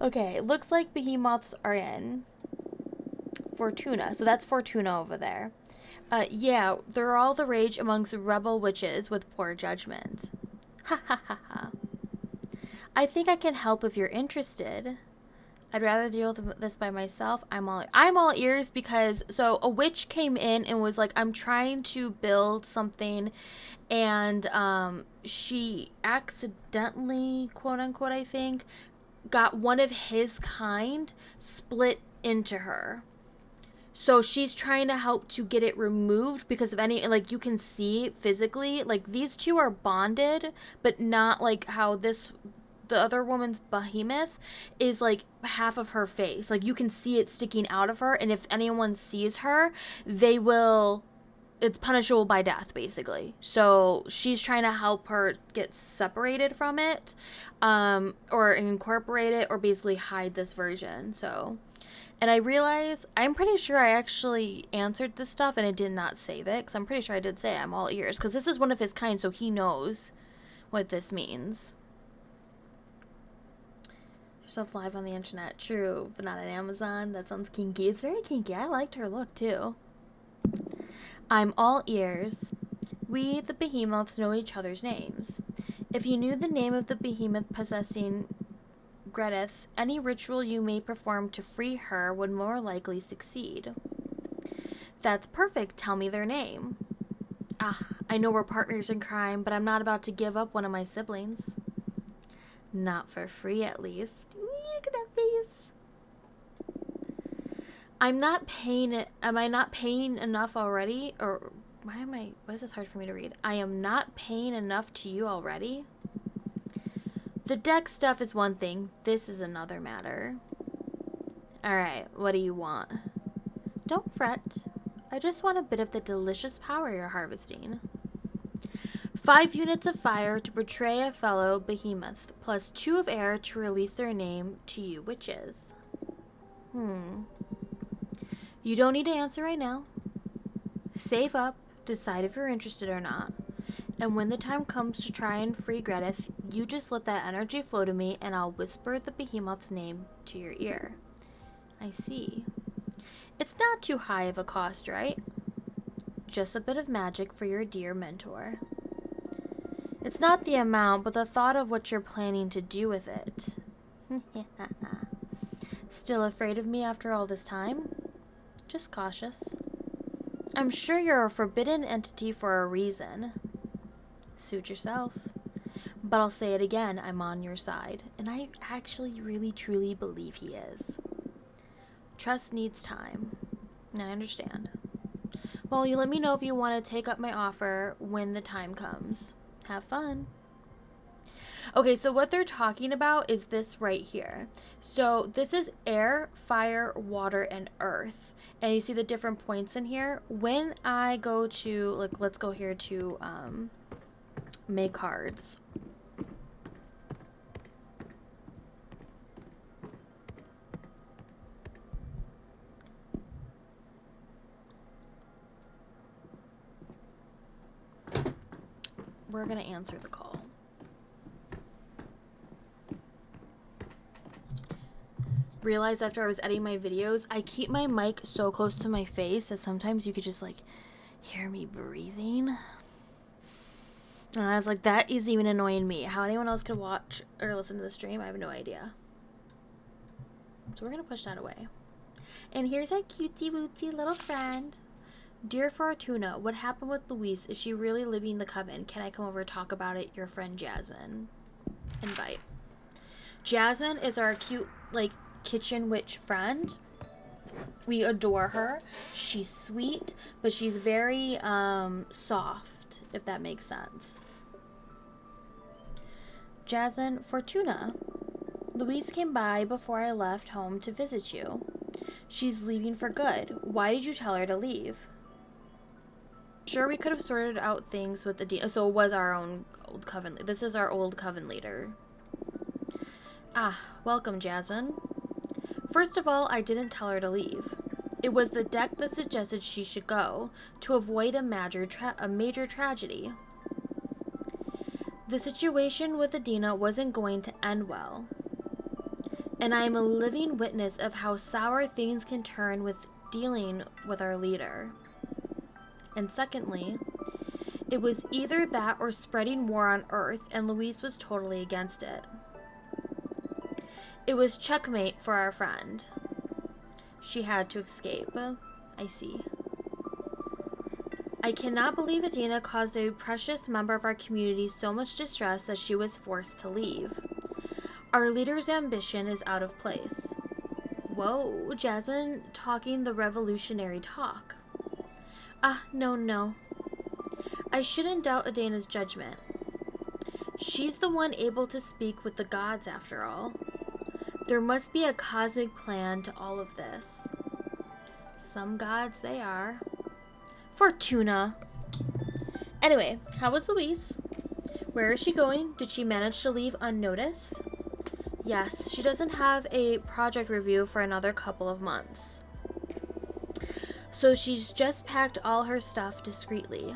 Okay, looks like behemoths are in. Fortuna. So that's Fortuna over there. Yeah, they're all the rage amongst rebel witches with poor judgment. Ha ha ha ha. I think I can help if you're interested. I'd rather deal with this by myself. I'm all ears because so a witch came in and was like, I'm trying to build something, and she accidentally, quote unquote, I think, got one of his kind split into her. So she's trying to help to get it removed because of any, like, you can see physically, like, these two are bonded, but not like how the other woman's behemoth is like half of her face. Like, you can see it sticking out of her, and if anyone sees her, it's punishable by death, basically. So she's trying to help her get separated from it, or incorporate it, or basically hide this version. So, and I realize, I'm pretty sure I actually answered this stuff and I did not save it, because I'm pretty sure I did say I'm all ears, because this is one of his kind, so he knows what this means. Yourself live on the internet. True, but not on Amazon. That sounds kinky. It's very kinky. I liked her look, too. I'm all ears. We, the behemoths, know each other's names. If you knew the name of the behemoth possessing Gredith, any ritual you may perform to free her would more likely succeed. That's perfect. Tell me their name. Ah, I know we're partners in crime, but I'm not about to give up one of my siblings. Not for free, at least. Look at that face. Am I not paying enough already? Or why is this hard for me to read? I am not paying enough to you already? The deck stuff is one thing. This is another matter. Alright, what do you want? Don't fret. I just want a bit of the delicious power you're harvesting. 5 units of fire to betray a fellow behemoth, plus 2 of air to release their name to you witches. You don't need to answer right now. Save up, decide if you're interested or not. And when the time comes to try and free Gredith, you just let that energy flow to me and I'll whisper the behemoth's name to your ear. I see. It's not too high of a cost, right? Just a bit of magic for your dear mentor. It's not the amount, but the thought of what you're planning to do with it. Still afraid of me after all this time? Just cautious. I'm sure you're a forbidden entity for a reason. Suit yourself. But I'll say it again, I'm on your side. And I actually really truly believe he is. Trust needs time. I understand. Well, you let me know if you want to take up my offer when the time comes. Have fun. Okay, so what they're talking about is this right here. So this is air, fire, water, and earth. And you see the different points in here. When I go to, like, let's go here to make cards. We're going to answer the call. Realized after I was editing my videos, I keep my mic so close to my face that sometimes you could just, like, hear me breathing. And I was like, that is even annoying me. How anyone else could watch or listen to the stream, I have no idea. So we're going to push that away. And here's our cutesy wootsy little friend. Dear Fortuna, what happened with Louise? Is she really living the coven? Can I come over and talk about it? Your friend Jasmine. Invite. Jasmine is our cute, like, kitchen witch friend. We adore her. She's sweet, but she's very soft, if that makes sense. Jasmine, Fortuna. Louise came by before I left home to visit you. She's leaving for good. Why did you tell her to leave? Sure, we could have sorted out things with the dean. So it was our own old coven. This is our old coven leader. Ah, welcome, Jasmine. First of all, I didn't tell her to leave. It was the deck that suggested she should go, to avoid a major tragedy. The situation with Adina wasn't going to end well. And I am a living witness of how sour things can turn with dealing with our leader. And secondly, it was either that or spreading war on Earth, and Louise was totally against it. It was checkmate for our friend. She had to escape. I see. I cannot believe Adina caused a precious member of our community so much distress that she was forced to leave. Our leader's ambition is out of place. Whoa, Jasmine talking the revolutionary talk. No. I shouldn't doubt Adina's judgment. She's the one able to speak with the gods, after all. There must be a cosmic plan to all of this. Some gods they are. Fortuna. Anyway, how was Louise? Where is she going? Did she manage to leave unnoticed? Yes, she doesn't have a project review for another couple of months. So she's just packed all her stuff discreetly.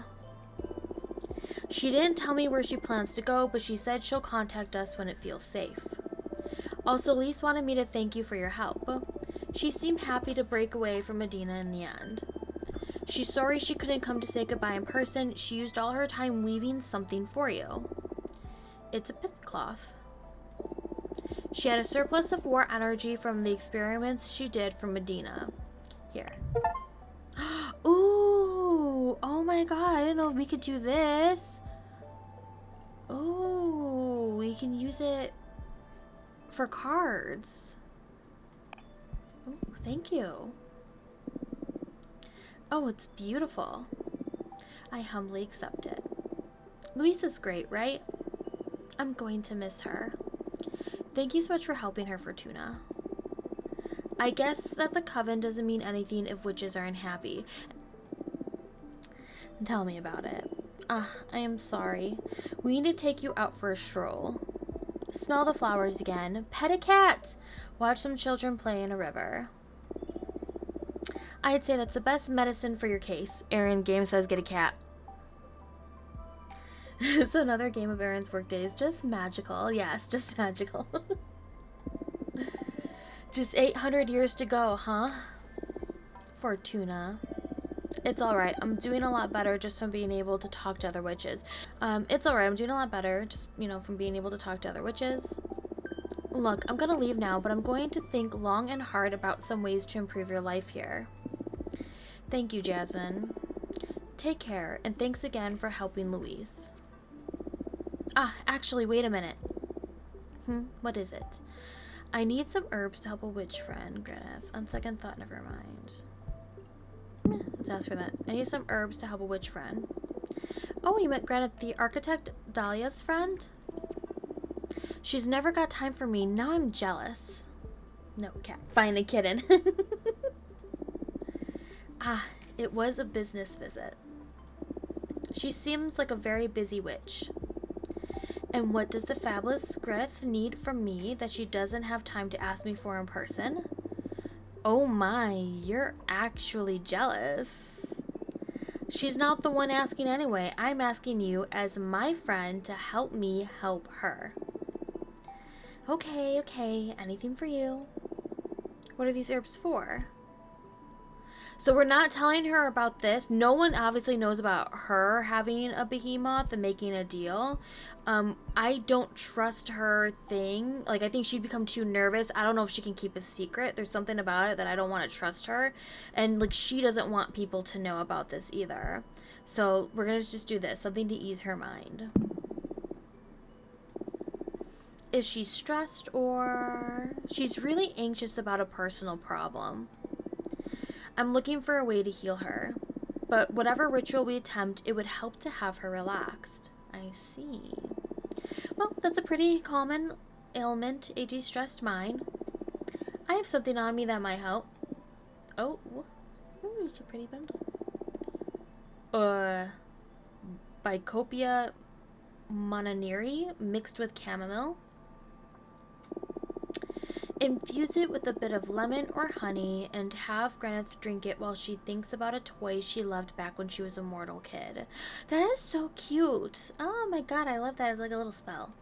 She didn't tell me where she plans to go, but she said she'll contact us when it feels safe. Also, Lise wanted me to thank you for your help. She seemed happy to break away from Adina in the end. She's sorry she couldn't come to say goodbye in person. She used all her time weaving something for you. It's a pith cloth. She had a surplus of war energy from the experiments she did for Medina. Here. Ooh! Oh my god, I didn't know we could do this. Ooh, we can use it for cards. Ooh, thank you. Oh, it's beautiful. I humbly accept it. Louisa's great, right? I'm going to miss her. Thank you so much for helping her, Fortuna. I guess that the coven doesn't mean anything if witches are unhappy. Tell me about it. I am sorry. We need to take you out for a stroll. Smell the flowers again. Pet a cat. Watch some children play in a river. I'd say that's the best medicine for your case. Aaron Game says get a cat. So another game of Aaron's workday is just magical. Yes, just magical. Just 800 years to go, huh? Fortuna. It's alright. I'm doing a lot better just from being able to talk to other witches. It's alright. I'm doing a lot better just, from being able to talk to other witches. Look, I'm gonna leave now, but I'm going to think long and hard about some ways to improve your life here. Thank you, Jasmine. Take care, and thanks again for helping Louise. Actually, wait a minute. What is it? I need some herbs to help a witch friend, Graneth. On second thought, never mind. Let's ask for that. I need some herbs to help a witch friend. Oh, you met Graneth, the architect Dahlia's friend? She's never got time for me. Now I'm jealous. No, cat. Find a kitten. It was a business visit. She seems like a very busy witch. And what does the fabulous Graneth need from me that she doesn't have time to ask me for in person? Oh my, you're actually jealous. She's not the one asking anyway. I'm asking you as my friend to help me help her. Okay, anything for you. What are these herbs for? So we're not telling her about this. No one obviously knows about her having a behemoth and making a deal. I don't trust her thing. Like, I think she'd become too nervous. I don't know if she can keep a secret. There's something about it that I don't want to trust her. And, like, she doesn't want people to know about this either. So we're going to just do this. Something to ease her mind. Is she stressed or... She's really anxious about a personal problem. I'm looking for a way to heal her, but whatever ritual we attempt, it would help to have her relaxed. I see. Well, that's a pretty common ailment, a de-stressed mind. I have something on me that might help. Oh, ooh, it's a pretty bundle. Bicopia monaniri mixed with chamomile. Infuse it with a bit of lemon or honey and have Graneth drink it while she thinks about a toy she loved back when she was a mortal kid. That is so cute. Oh my god, I love that. It's like a little spell.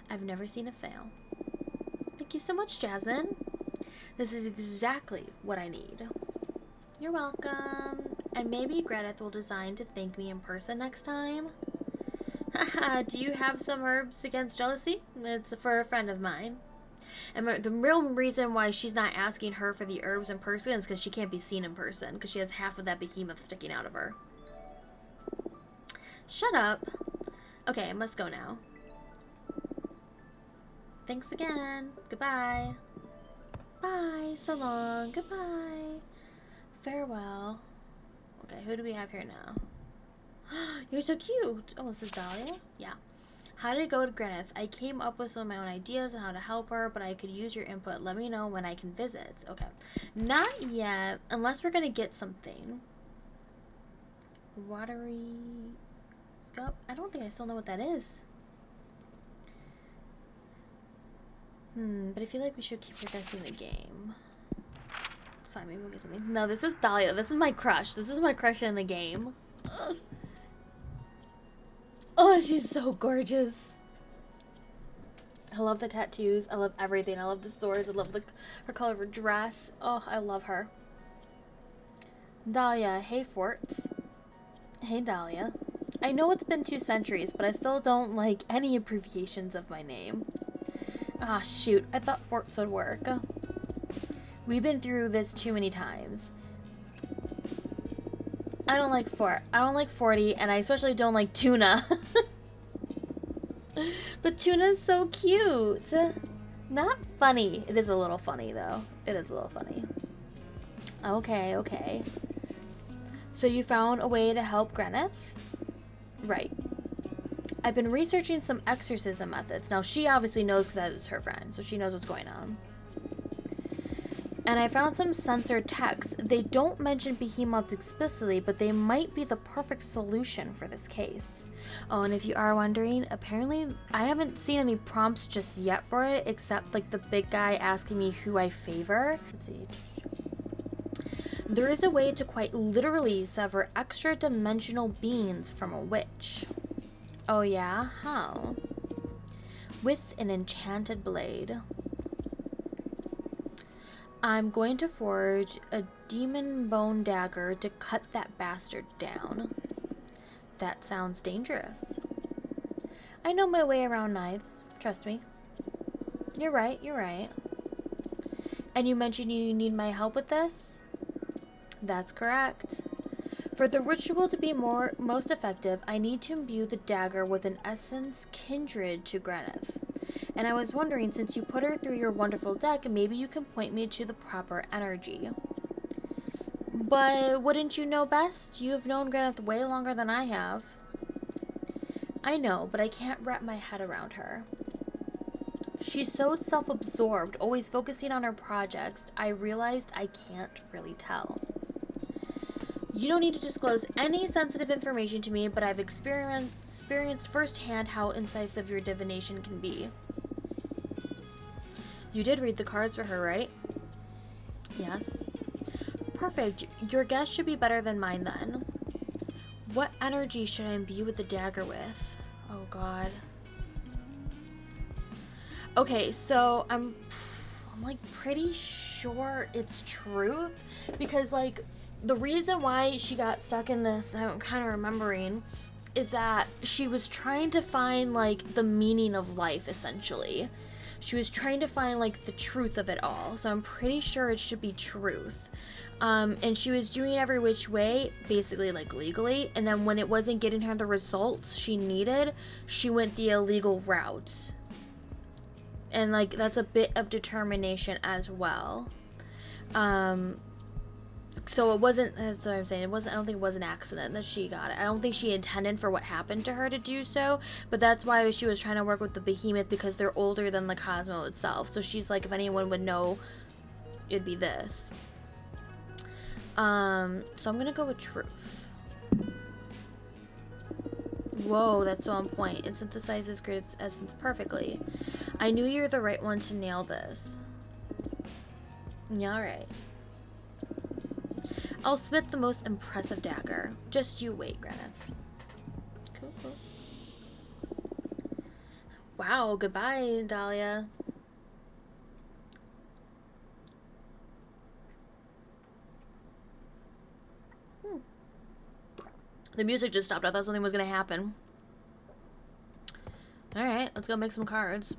I've never seen it fail. Thank you so much, Jasmine. This is exactly what I need. You're welcome. And maybe Greta will design to thank me in person next time. Haha, do you have some herbs against jealousy? It's for a friend of mine. And the real reason why she's not asking her for the herbs in person is because she can't be seen in person, because she has half of that behemoth sticking out of her. Shut up. Okay, I must go now. Thanks again. Goodbye. Bye. So long. Goodbye. Farewell. Okay, who do we have here now? You're so cute. Oh, this is Dahlia? Yeah. How did it go to Gwyneth? I came up with some of my own ideas on how to help her, but I could use your input. Let me know when I can visit. Okay. Not yet, unless we're going to get something. Watery scup? I don't think I still know what that is. But I feel like we should keep progressing the game. It's fine, maybe we'll get something. No, this is Dahlia. This is my crush. This is my crush in the game. Ugh. Oh, she's so gorgeous. I love the tattoos. I love everything. I love the swords. I love her color of her dress. Oh, I love her. Dahlia. Hey, Forts. Hey, Dahlia. I know it's been 2 centuries, but I still don't like any abbreviations of my name. Ah, shoot. I thought Forts would work. We've been through this too many times. I don't like Fort. I don't like 40, and I especially don't like Tuna. But Tuna's so cute. Not funny. It is a little funny, though. It is a little funny. Okay, okay. So you found a way to help Gwyneth? Right. I've been researching some exorcism methods. Now, she obviously knows because that is her friend, so she knows what's going on. And I found some censored texts. They don't mention behemoths explicitly, but they might be the perfect solution for this case. Oh, and if you are wondering, apparently I haven't seen any prompts just yet for it, except like the big guy asking me who I favor. Let's see. There is a way to quite literally sever extra-dimensional beings from a witch. Oh yeah? How? With an enchanted blade. I'm going to forge a demon bone dagger to cut that bastard down. That sounds dangerous. I know my way around knives. Trust me. You're right, you're right. And you mentioned you need my help with this? That's correct. For the ritual to be most effective, I need to imbue the dagger with an essence kindred to Gwyneth. And I was wondering, since you put her through your wonderful deck, maybe you can point me to the proper energy. But wouldn't you know best? You've known Gwyneth way longer than I have. I know, but I can't wrap my head around her. She's so self-absorbed, always focusing on her projects, I realized I can't really tell. You don't need to disclose any sensitive information to me, but I've experienced firsthand how incisive your divination can be. You did read the cards for her, right? Yes. Perfect. Your guess should be better than mine then. What energy should I imbue with the dagger with? Oh god. Okay, so I'm like pretty sure it's truth, because like the reason why she got stuck in this, I'm kind of remembering, is that she was trying to find like the meaning of life, essentially. She was trying to find like the truth of it all. So I'm pretty sure it should be truth. And she was doing every which way, basically like legally. And then when it wasn't getting her the results she needed, she went the illegal route. And like that's a bit of determination as well. So it wasn't, that's what I'm saying, it wasn't, I don't think it was an accident that she got it. I don't think she intended for what happened to her to do so, but that's why she was trying to work with the behemoth, because they're older than the Cosmo itself. So she's like, if anyone would know, it'd be this. So I'm gonna go with truth. Whoa, that's so on point. It synthesizes great essence perfectly. I knew you're the right one to nail this. Yeah, alright. I'll smith the most impressive dagger. Just you wait, Gwyneth. Cool, cool. Wow, goodbye, Dahlia. The music just stopped. I thought something was going to happen. Alright, let's go make some cards.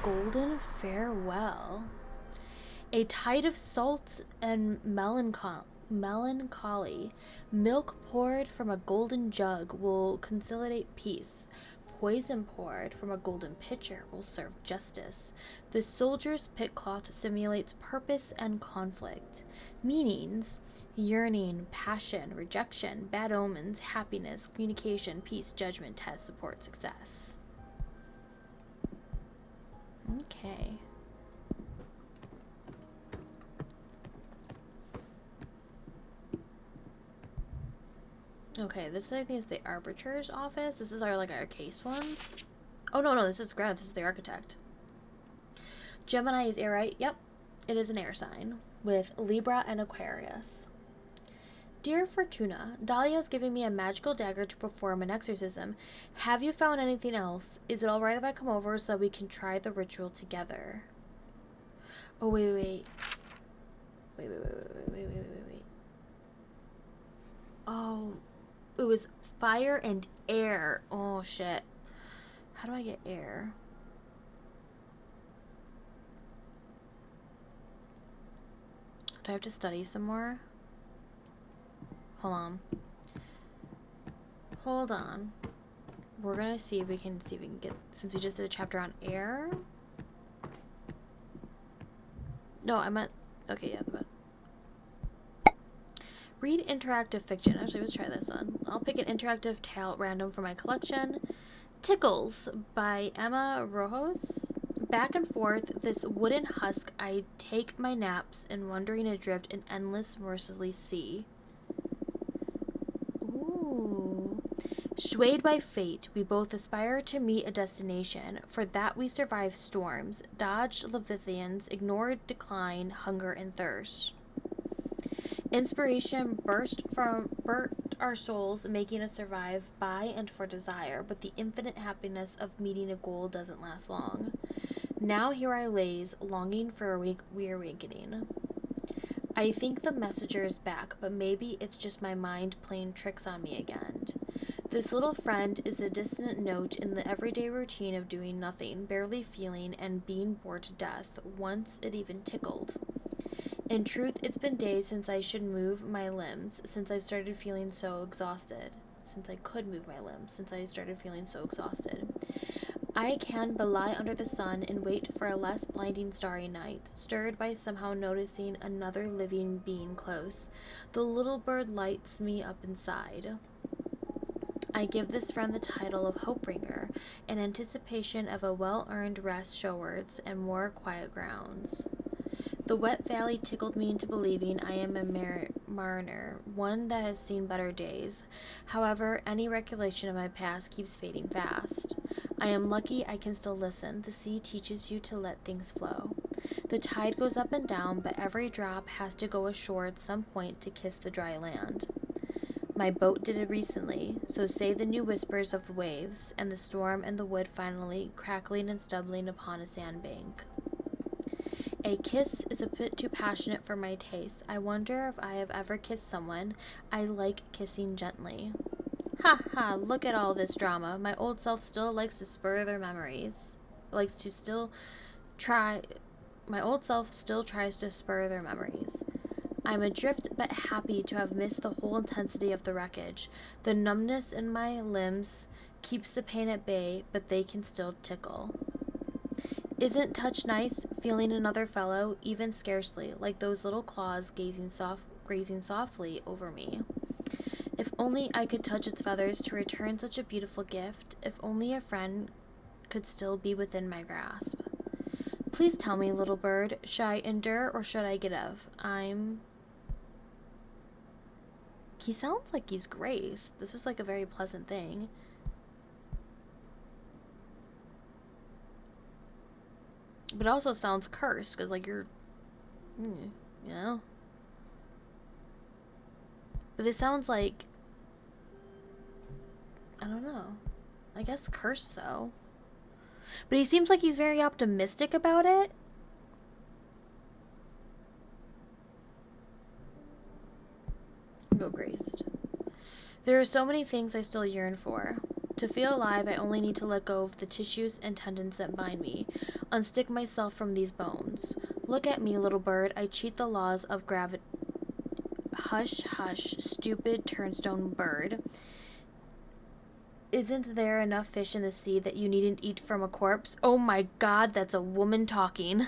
Golden farewell. A tide of salt and melancholy. Milk poured from a golden jug will conciliate peace. Poison poured from a golden pitcher will serve justice. The soldier's pit cloth simulates purpose and conflict. Meanings: yearning, passion, rejection, bad omens, happiness, communication, peace, judgment, test, support, success. Okay. Okay, this I think is the arbitrator's office. This is our case ones. Oh no, this is granted. This is the architect. Gemini is air, right? Yep. It is an air sign with Libra and Aquarius. Dear Fortuna, Dahlia has given me a magical dagger to perform an exorcism. Have you found anything else? Is it alright if I come over so that we can try the ritual together? Oh, wait. Oh, it was fire and air. Oh, shit. How do I get air? Do I have to study some more? Hold on. We're gonna see if we can get, since we just did a chapter on air. No, I meant, okay, yeah, read interactive fiction. Actually, let's try this one. I'll pick an interactive tale at random for my collection. Tickles by Emma Rojos. Back and forth, this wooden husk, I take my naps and wandering adrift in endless, merciless sea. Ooh. Swayed by fate, we both aspire to meet a destination. For that we survive storms, dodged Leviathans, ignored decline, hunger, and thirst. Inspiration burst our souls, making us survive by and for desire, but the infinite happiness of meeting a goal doesn't last long. Now here I lays, longing for a reawakening. I think the messenger is back, but maybe it's just my mind playing tricks on me again. This little friend is a distant note in the everyday routine of doing nothing, barely feeling, and being bored to death. Once it even tickled. In truth, it's been days since I should move my limbs, since I started feeling so exhausted. Since I could move my limbs, since I started feeling so exhausted. I can but lie under the sun and wait for a less blinding starry night, stirred by somehow noticing another living being close. The little bird lights me up inside. I give this friend the title of Hopebringer, in anticipation of a well-earned rest shorewards and more quiet grounds. The wet valley tickled me into believing I am a mariner, one that has seen better days. However, any recollection of my past keeps fading fast. I am lucky I can still listen. The sea teaches you to let things flow. The tide goes up and down, but every drop has to go ashore at some point to kiss the dry land. My boat did it recently, so say the new whispers of the waves, and the storm and the wood finally crackling and stumbling upon a sandbank. A kiss is a bit too passionate for my taste. I wonder if I have ever kissed someone. I like kissing gently. Ha ha, look at all this drama. My old self still likes to spur their memories. My old self still tries to spur their memories. I'm adrift but happy to have missed the whole intensity of the wreckage. The numbness in my limbs keeps the pain at bay, but they can still tickle. Isn't touch nice, feeling another fellow, even scarcely, like those little claws grazing softly over me? If only I could touch its feathers to return such a beautiful gift, if only a friend could still be within my grasp. Please tell me, little bird, should I endure or should I get of? He sounds like he's Grace. This was like a very pleasant thing. But it also sounds cursed, because, like, you're, you know? But it sounds like, I don't know. I guess cursed, though. But he seems like he's very optimistic about it. Go graced. There are so many things I still yearn for. To feel alive, I only need to let go of the tissues and tendons that bind me, unstick myself from these bones. Look at me, little bird. I cheat the laws of gravity. Hush, hush, stupid turnstone bird. Isn't there enough fish in the sea that you needn't eat from a corpse? Oh my god, that's a woman talking.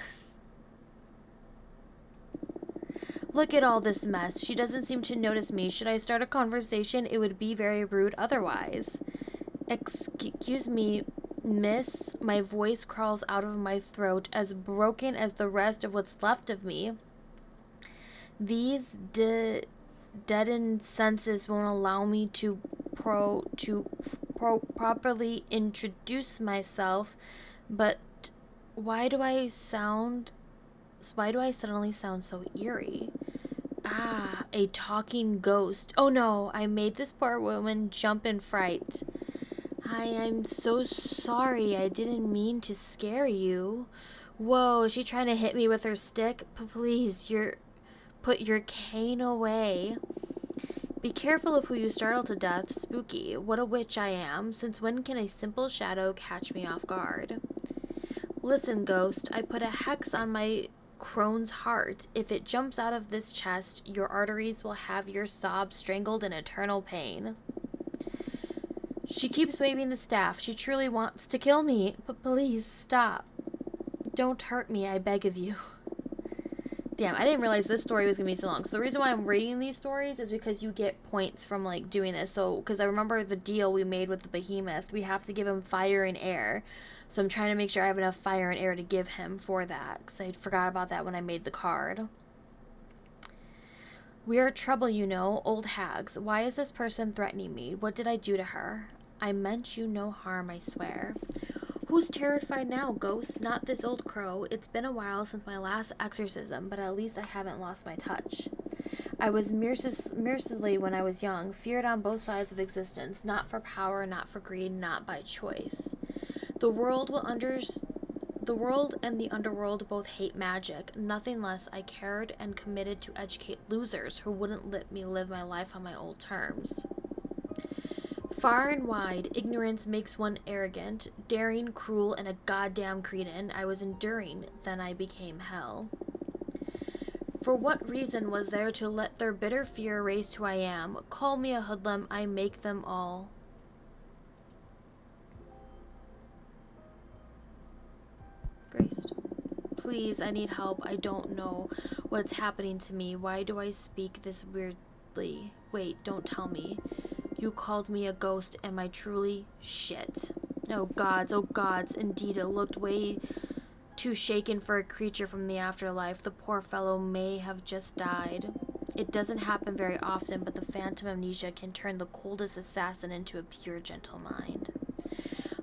Look at all this mess. She doesn't seem to notice me. Should I start a conversation? It would be very rude otherwise. Excuse me, miss. My voice crawls out of my throat, as broken as the rest of what's left of me. These deadened senses won't allow me to properly introduce myself, but why do I suddenly sound so eerie? Ah, a talking ghost. Oh no, I made this poor woman jump in fright. I'm so sorry. I didn't mean to scare you. Whoa, is she trying to hit me with her stick? Please, put your cane away. Be careful of who you startle to death. Spooky. What a witch I am. Since when can a simple shadow catch me off guard? Listen, ghost. I put a hex on my crone's heart. If it jumps out of this chest, your arteries will have your sobs strangled in eternal pain. She keeps waving the staff. She truly wants to kill me. But please, stop. Don't hurt me, I beg of you. Damn, I didn't realize this story was going to be so long. So the reason why I'm reading these stories is because you get points from, like, doing this. So, because I remember the deal we made with the behemoth. We have to give him fire and air. So I'm trying to make sure I have enough fire and air to give him for that. Because I forgot about that when I made the card. We are trouble, you know, old hags. Why is this person threatening me? What did I do to her? I meant you no harm, I swear. Who's terrified now, ghost? Not this old crow. It's been a while since my last exorcism, but at least I haven't lost my touch. I was mercilessly when I was young, feared on both sides of existence, not for power, not for greed, not by choice. The world and the underworld both hate magic. Nothing less, I cared and committed to educate losers who wouldn't let me live my life on my old terms. Far and wide, ignorance makes one arrogant, daring, cruel, and a goddamn cretin. I was enduring, then I became hell. For what reason was there to let their bitter fear erase who I am? Call me a hoodlum, I make them all. Graced. Please, I need help. I don't know what's happening to me. Why do I speak this weirdly? Wait, don't tell me. You called me a ghost. Am I truly? Shit. Oh gods, indeed it looked way too shaken for a creature from the afterlife. The poor fellow may have just died. It doesn't happen very often, but the phantom amnesia can turn the coldest assassin into a pure, gentle mind.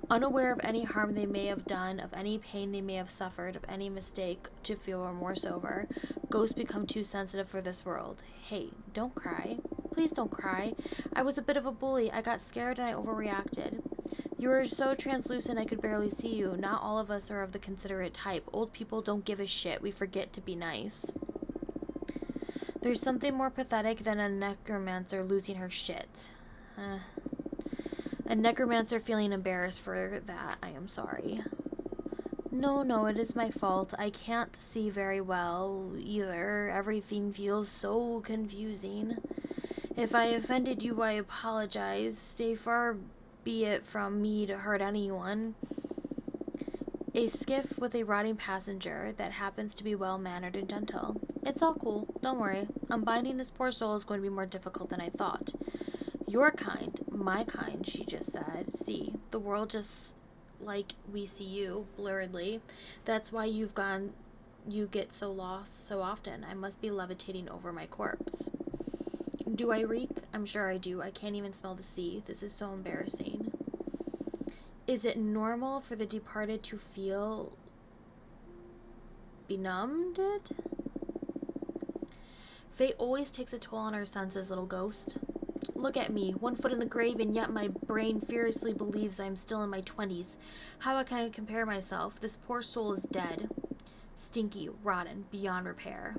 Unaware of any harm they may have done, of any pain they may have suffered, of any mistake to feel remorse over, ghosts become too sensitive for this world. Hey, don't cry. Please don't cry. I was a bit of a bully. I got scared and I overreacted. You were so translucent I could barely see you. Not all of us are of the considerate type. Old people don't give a shit. We forget to be nice. There's something more pathetic than a necromancer losing her shit. A necromancer feeling embarrassed for that. I am sorry. No, it is my fault. I can't see very well either. Everything feels so confusing. If I offended you, I apologize. Stay far be it from me to hurt anyone. A skiff with a rotting passenger that happens to be well-mannered and gentle. It's all cool. Don't worry. Unbinding this poor soul is going to be more difficult than I thought. Your kind, my kind, she just said. See, the world just like we see you, blurredly. That's why you get so lost so often. I must be levitating over my corpse. Do I reek? I'm sure I do. I can't even smell the sea. This is so embarrassing. Is it normal for the departed to feel benumbed? Fate always takes a toll on our senses, little ghost. Look at me, 1 foot in the grave, and yet my brain furiously believes I am still in my 20s. How can I compare myself? This poor soul is dead. Stinky, rotten, beyond repair.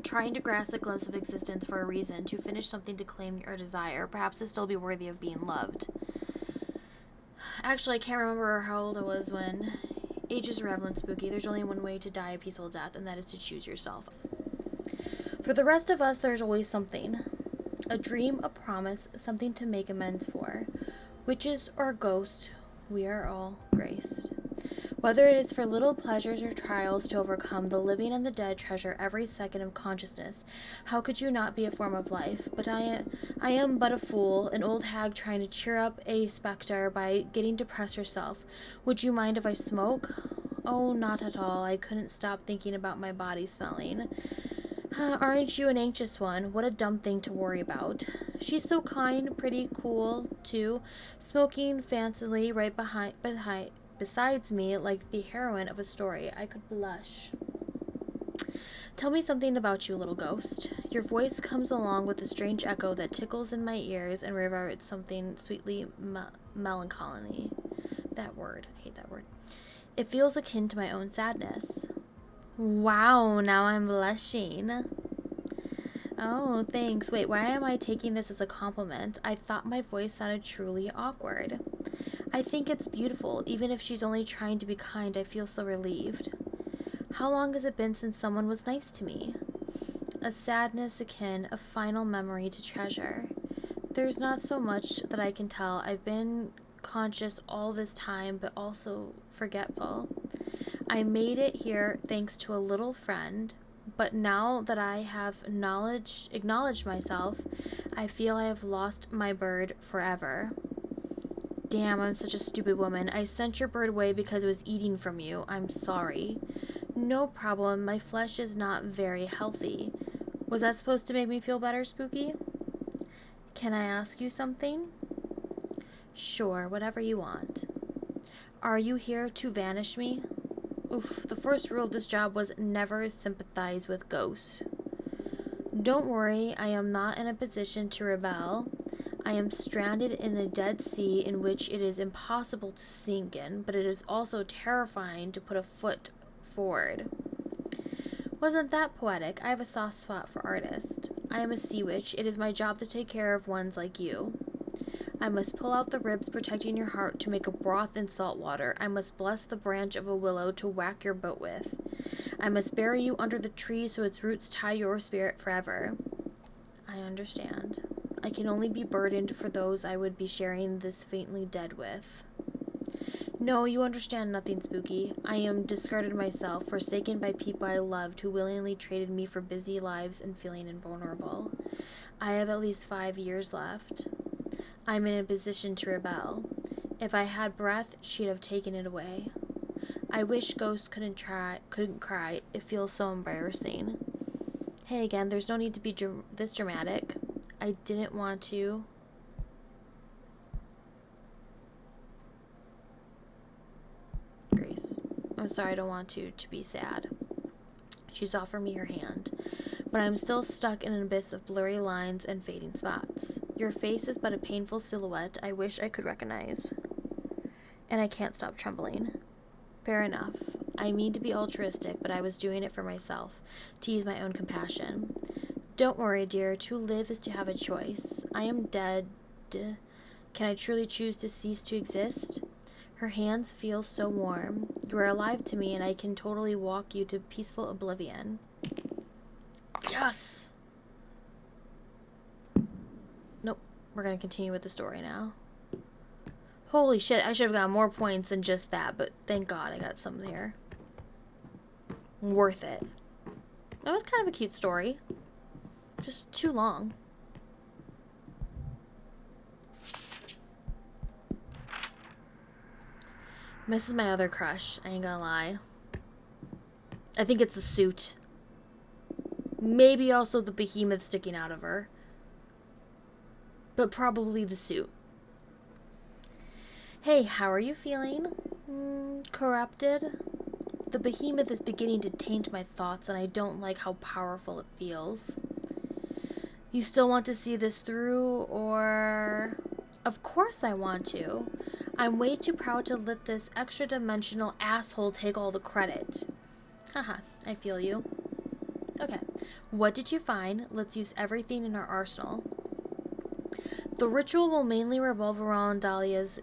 Trying to grasp a glimpse of existence for a reason, to finish something to claim or desire, perhaps to still be worthy of being loved. Actually, I can't remember how old I was when. Age is irrelevant, Spooky. There's only one way to die a peaceful death, and that is to choose yourself. For the rest of us, there's always something. A dream, a promise, something to make amends for. Witches or ghosts, we are all graced. Whether it is for little pleasures or trials to overcome, the living and the dead treasure every second of consciousness. How could you not be a form of life? But I am but a fool, an old hag trying to cheer up a specter by getting depressed herself. Would you mind if I smoke? Oh, not at all. I couldn't stop thinking about my body smelling. Aren't you an anxious one? What a dumb thing to worry about. She's so kind, pretty, cool, too, smoking fancily right besides me like the heroine of a story. I could blush. Tell me something about you, little ghost. Your voice comes along with a strange echo that tickles in my ears and reverberates something sweetly melancholy. That word. I hate that word. It feels akin to my own sadness. Wow, now I'm blushing. Oh, thanks. Wait, why am I taking this as a compliment? I thought my voice sounded truly awkward. I think it's beautiful. Even if she's only trying to be kind, I feel so relieved. How long has it been since someone was nice to me? A sadness akin, a final memory to treasure. There's not so much that I can tell. I've been conscious all this time, but also forgetful. I made it here thanks to a little friend, but now that I have acknowledged myself, I feel I have lost my bird forever. Damn, I'm such a stupid woman. I sent your bird away because it was eating from you. I'm sorry. No problem. My flesh is not very healthy. Was that supposed to make me feel better, Spooky? Can I ask you something? Sure, whatever you want. Are you here to vanish me? Oof, the first rule of this job was never sympathize with ghosts. Don't worry, I am not in a position to rebel. I am stranded in the Dead Sea in which it is impossible to sink in, but it is also terrifying to put a foot forward. Wasn't that poetic? I have a soft spot for artists. I am a sea witch. It is my job to take care of ones like you. I must pull out the ribs protecting your heart to make a broth in salt water. I must bless the branch of a willow to whack your boat with. I must bury you under the tree so its roots tie your spirit forever. I understand. I can only be burdened for those I would be sharing this faintly dead with. No, you understand nothing, Spooky. I am discarded myself, forsaken by people I loved who willingly traded me for busy lives and feeling invulnerable. I have at least 5 years left. I'm in a position to rebel. If I had breath, she'd have taken it away. I wish ghosts couldn't cry. It feels so embarrassing. Hey again, there's no need to be this dramatic. I didn't want to. Grace. I'm sorry, I don't want to be sad. She's offered me her hand, but I'm still stuck in an abyss of blurry lines and fading spots. Your face is but a painful silhouette I wish I could recognize. And I can't stop trembling. Fair enough. I mean to be altruistic, but I was doing it for myself, to ease my own compassion. Don't worry, dear. To live is to have a choice. I am dead. Can I truly choose to cease to exist? Her hands feel so warm. You are alive to me, and I can totally walk you to peaceful oblivion. Yes! Nope. We're going to continue with the story now. Holy shit, I should have got more points than just that, but thank God I got some here. Worth it. That was kind of a cute story. Just too long. This is my other crush, I ain't gonna lie. I think it's the suit. Maybe also the behemoth sticking out of her. But probably the suit. Hey, how are you feeling? Corrupted? The behemoth is beginning to taint my thoughts, and I don't like how powerful it feels. You still want to see this through, or... Of course I want to. I'm way too proud to let this extra-dimensional asshole take all the credit. Haha, I feel you. Okay, what did you find? Let's use everything in our arsenal. The ritual will mainly revolve around Dahlia's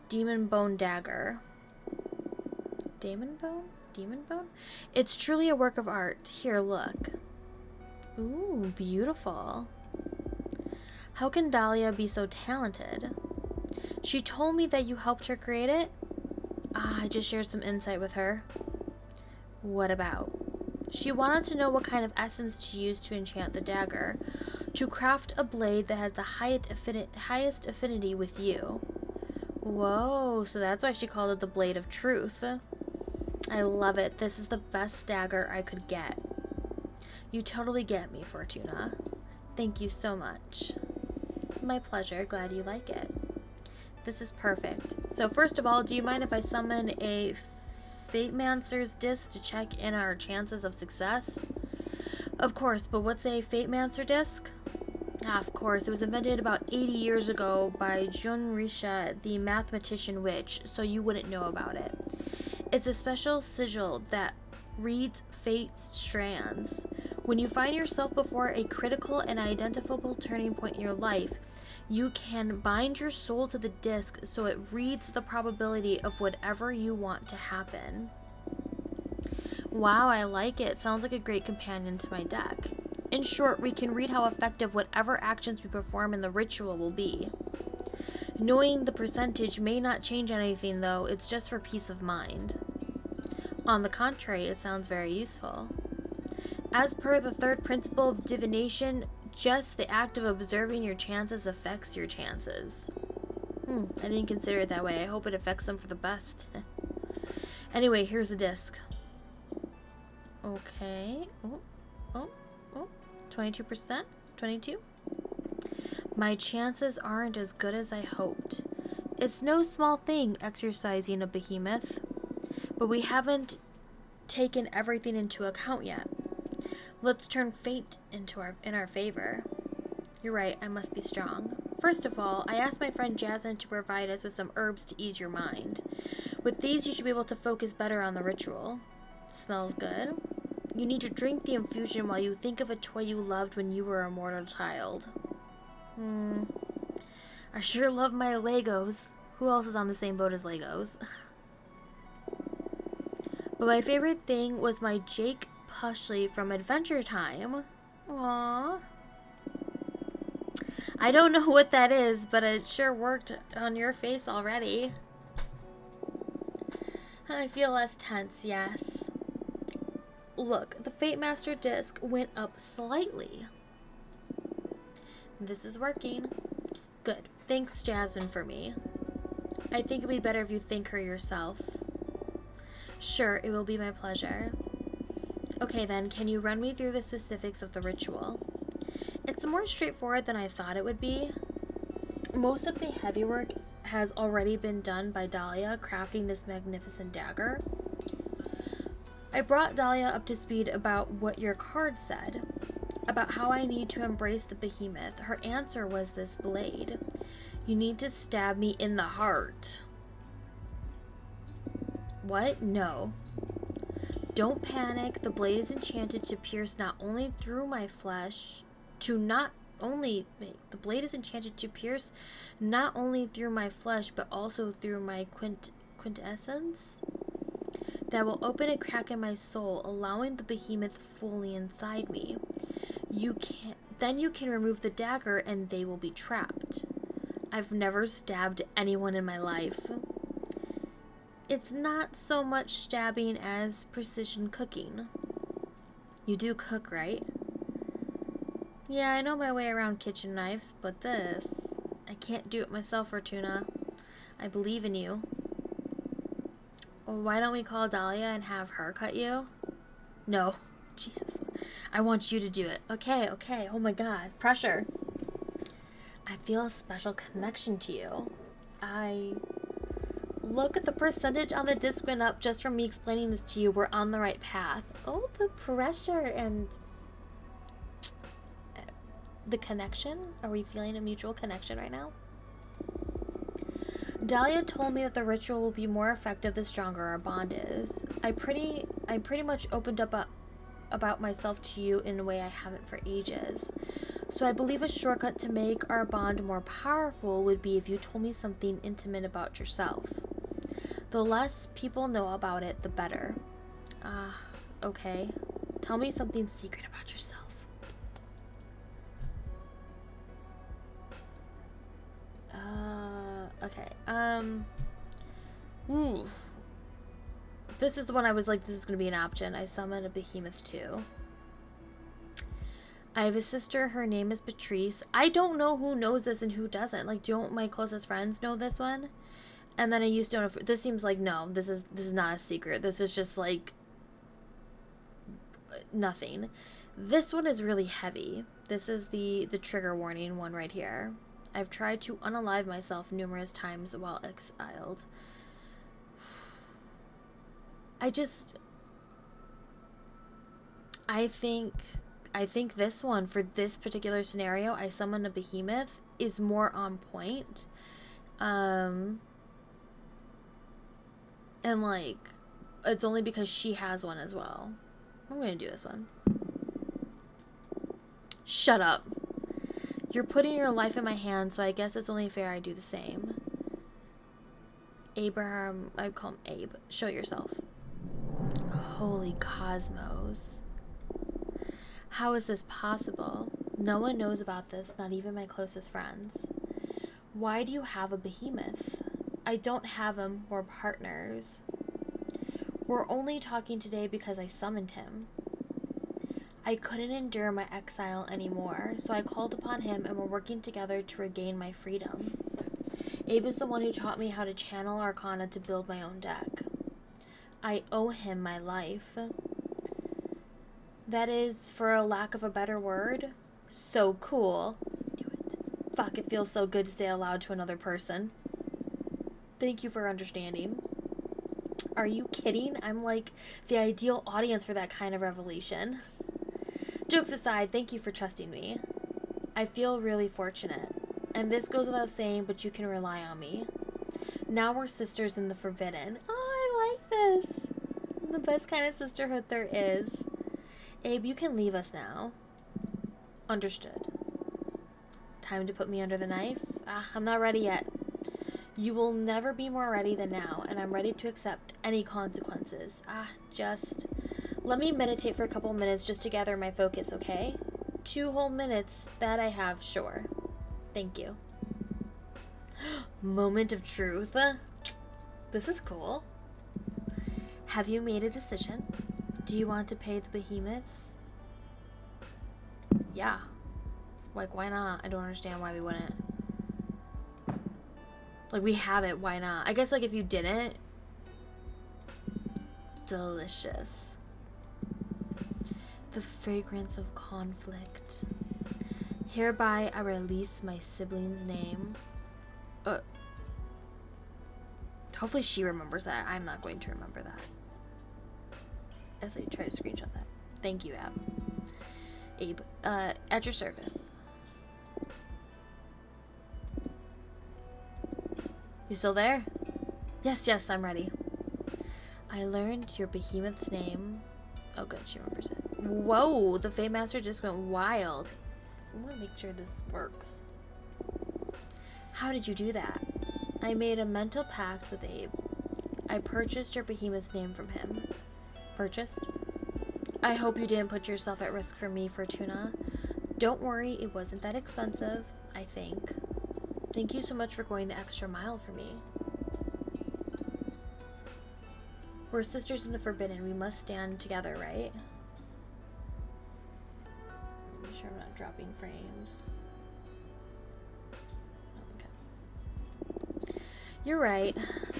demon bone dagger. Demon bone? Demon bone? It's truly a work of art. Here, look. Ooh, beautiful. How can Dahlia be so talented? She told me that you helped her create it? I just shared some insight with her. What about? She wanted to know what kind of essence to use to enchant the dagger, to craft a blade that has the highest affinity with you. Whoa, so that's why she called it the Blade of Truth. I love it. This is the best dagger I could get. You totally get me, Fortuna. Thank you so much. My pleasure. Glad you like it. This is perfect. So first of all, do you mind if I summon a Fatemancer's disc to check in our chances of success? Of course, but what's a Fatemancer disc? Of course, it was invented about 80 years ago by Junrisha, the mathematician witch, so you wouldn't know about it. It's a special sigil that reads fate's strands. When you find yourself before a critical and identifiable turning point in your life, you can bind your soul to the disc so it reads the probability of whatever you want to happen. Wow, I like it. Sounds like a great companion to my deck. In short, we can read how effective whatever actions we perform in the ritual will be. Knowing the percentage may not change anything, though. It's just for peace of mind. On the contrary, it sounds very useful. As per the third principle of divination, just the act of observing your chances affects your chances. I didn't consider it that way. I hope it affects them for the best. Anyway, here's the disc. Okay. 22%? 22? My chances aren't as good as I hoped. It's no small thing exercising a behemoth, but we haven't taken everything into account yet. Let's turn fate in our favor. You're right, I must be strong. First of all, I asked my friend Jasmine to provide us with some herbs to ease your mind. With these, you should be able to focus better on the ritual. Smells good. You need to drink the infusion while you think of a toy you loved when you were a mortal child. I sure love my Legos. Who else is on the same boat as Legos? But my favorite thing was my Jake Pushley from Adventure Time. Aww. I don't know what that is, but it sure worked on your face already. I feel less tense, yes. Look, the Fate Master disc went up slightly. This is working. Good. Thanks, Jasmine, for me. I think it'd be better if you thank her yourself. Sure, it will be my pleasure. Okay then, can you run me through the specifics of the ritual? It's more straightforward than I thought it would be. Most of the heavy work has already been done by Dahlia crafting this magnificent dagger. I brought Dahlia up to speed about what your card said, about how I need to embrace the behemoth. Her answer was this blade. You need to stab me in the heart. What? No. Don't panic. The blade is enchanted to pierce not only through my flesh, the blade is enchanted to pierce not only through my flesh, but also through my quintessence. That will open a crack in my soul, allowing the behemoth fully inside me. Then you can remove the dagger and they will be trapped. I've never stabbed anyone in my life. It's not so much stabbing as precision cooking. You do cook, right? Yeah, I know my way around kitchen knives, but this... I can't do it myself, Fortuna. I believe in you. Well, why don't we call Dahlia and have her cut you? No. Jesus. I want you to do it. Okay. Oh my god. Pressure. I feel a special connection to you. Look at the percentage on the disc went up just from me explaining this to you. We're on the right path. Oh, the pressure and the connection? Are we feeling a mutual connection right now? Dahlia told me that the ritual will be more effective the stronger our bond is. I pretty much opened up about myself to you in a way I haven't for ages. So I believe a shortcut to make our bond more powerful would be if you told me something intimate about yourself. The less people know about it, the better. Okay. Tell me something secret about yourself. Okay. Ooh. This is the one I was like, this is going to be an option. I summoned a behemoth too. I have a sister. Her name is Patrice. I don't know who knows this and who doesn't. Like, don't my closest friends know this one? And then I used to know. This seems like, no, this is not a secret. This is just like nothing. This one is really heavy. This is the trigger warning one right here. I've tried to unalive myself numerous times while exiled. I think this one, for this particular scenario, I summon a behemoth, is more on point. And like, it's only because she has one as well. I'm gonna do this one. Shut up. You're putting your life in my hands, so I guess it's only fair I do the same. Abraham, I call him Abe. Show yourself. Holy cosmos. How is this possible? No one knows about this, not even my closest friends. Why do you have a behemoth? I don't have him. We're partners. We're only talking today because I summoned him. I couldn't endure my exile anymore, so I called upon him and we're working together to regain my freedom. Abe is the one who taught me how to channel Arcana to build my own deck. I owe him my life. That is, for a lack of a better word, so cool. I knew it. Fuck, it feels so good to say aloud to another person. Thank you for understanding. Are you kidding? I'm like the ideal audience for that kind of revelation. Jokes aside, thank you for trusting me. I feel really fortunate. And this goes without saying, but you can rely on me. Now we're sisters in the forbidden. Oh, I like this. The best kind of sisterhood there is. Abe, you can leave us now. Understood. Time to put me under the knife? I'm not ready yet. You will never be more ready than now, and I'm ready to accept any consequences. Just let me meditate for a couple minutes just to gather my focus, okay? 2 whole minutes, that I have, sure. Thank you. Moment of truth. This is cool. Have you made a decision? Do you want to pay the behemoths? Yeah. Like, why not? I don't understand why we wouldn't. Like, we have it, why not? I guess, like, if you didn't. Delicious. The fragrance of conflict. Hereby I release my sibling's name. Hopefully she remembers that. I'm not going to remember that. As I try to screenshot that. Thank you, Abe. At your service. You still there? Yes, I'm ready. I learned your behemoth's name. Oh, good, she remembers it. Whoa, the Fate Master just went wild. I want to make sure this works. How did you do that? I made a mental pact with Abe. I purchased your behemoth's name from him. Purchased? I hope you didn't put yourself at risk for me, Fortuna. Don't worry, it wasn't that expensive, I think. Thank you so much for going the extra mile for me. We're sisters in the forbidden. We must stand together, right? Make sure I'm not dropping frames. Okay. You're right.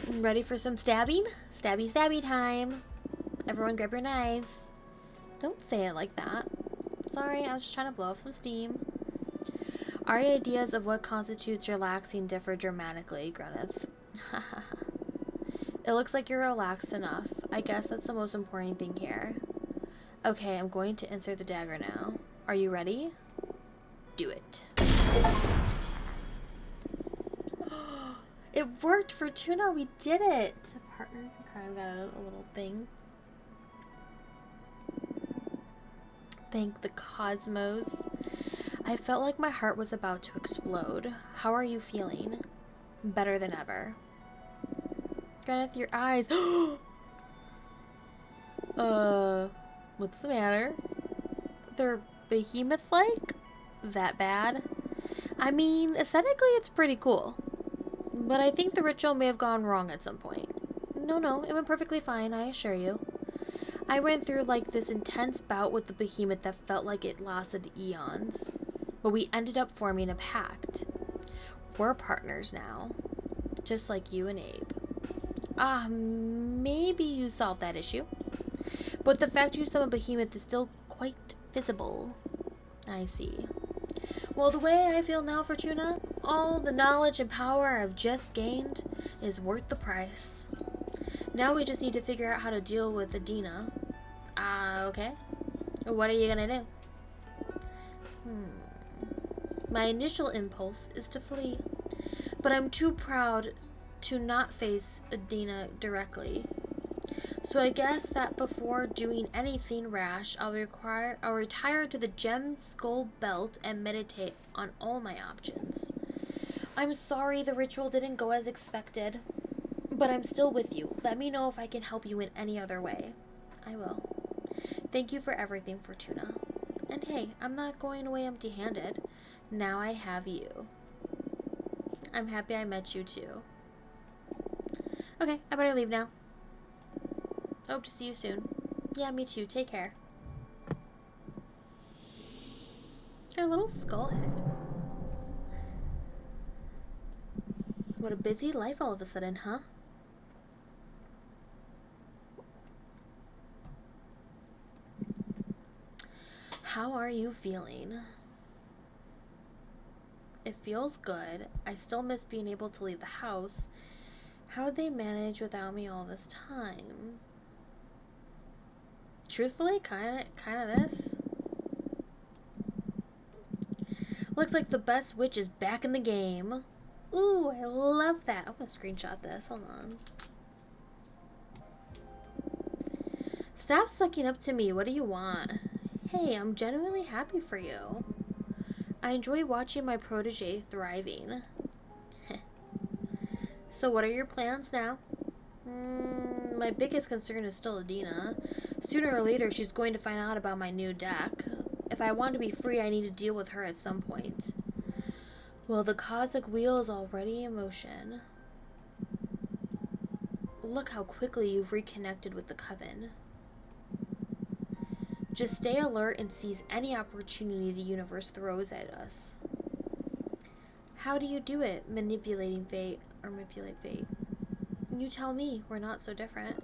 I'm ready for some stabbing? Stabby time. Everyone grab your knives. Don't say it like that. Sorry, I was just trying to blow off some steam. Our ideas of what constitutes relaxing differ dramatically, Gruneth. It looks like you're relaxed enough. I guess that's the most important thing here. Okay, I'm going to insert the dagger now. Are you ready? do it. It worked, Fortuna. We did it. Partners in crime got a little thing. Thank the cosmos. I felt like my heart was about to explode. How are you feeling? Better than ever. Gwyneth, your eyes. What's the matter? They're behemoth-like? That bad? I mean, aesthetically it's pretty cool. But I think the ritual may have gone wrong at some point. No, it went perfectly fine, I assure you. I went through like this intense bout with the behemoth that felt like it lasted eons. But we ended up forming a pact. We're partners now. Just like you and Abe. Maybe you solved that issue. But the fact you summon behemoth is still quite visible. I see. Well, the way I feel now, Fortuna, all the knowledge and power I've just gained is worth the price. Now we just need to figure out how to deal with Adina. Okay. What are you gonna do? My initial impulse is to flee, but I'm too proud to not face Adina directly. So I guess that before doing anything rash, I'll retire to the gem skull belt and meditate on all my options. I'm sorry the ritual didn't go as expected, but I'm still with you. Let me know if I can help you in any other way. I will. Thank you for everything, Fortuna. And hey, I'm not going away empty-handed. Now I have you. I'm happy I met you too. Okay, I better leave now. Hope to see you soon. Yeah, me too. Take care. A little skull head. What a busy life all of a sudden, huh? How are you feeling? It feels good. I still miss being able to leave the house. How did they manage without me all this time? Truthfully, kinda this. Looks like the best witch is back in the game. Ooh, I love that. I'm gonna screenshot this. Hold on. Stop sucking up to me. What do you want? Hey, I'm genuinely happy for you. I enjoy watching my protege thriving. So what are your plans now? My biggest concern is still Adina. Sooner or later, she's going to find out about my new deck. If I want to be free, I need to deal with her at some point. Well, the cosmic wheel is already in motion. Look how quickly you've reconnected with the coven. Just stay alert and seize any opportunity the universe throws at us. How do you do it, manipulating fate or manipulate fate? You tell me, we're not so different.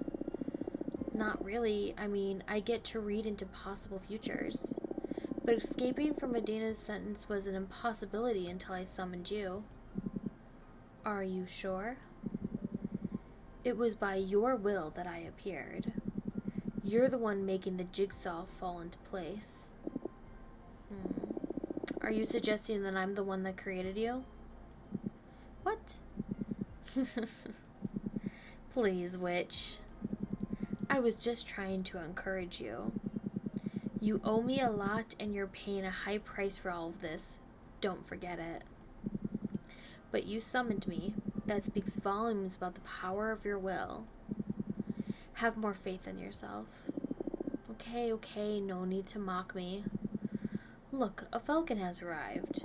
Not really. I mean, I get to read into possible futures. But escaping from Adina's sentence was an impossibility until I summoned you. Are you sure? It was by your will that I appeared. You're the one making the jigsaw fall into place. Are you suggesting that I'm the one that created you? What? Please, witch. I was just trying to encourage you. You owe me a lot and you're paying a high price for all of this. Don't forget it. But you summoned me. That speaks volumes about the power of your will. Have more faith in yourself. Okay, no need to mock me. Look, a falcon has arrived.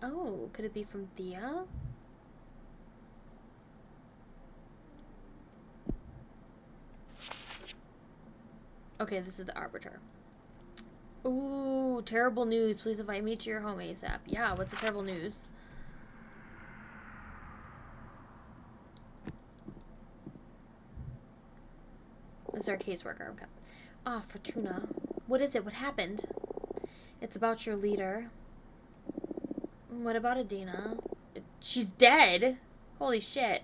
Oh, could it be from Thea? Okay, this is the Arbiter. Ooh, terrible news. Please invite me to your home ASAP. Yeah, what's the terrible news? This is our caseworker. Okay. Ah, Fortuna. What is it? What happened? It's about your leader. What about Adina? She's dead? Holy shit.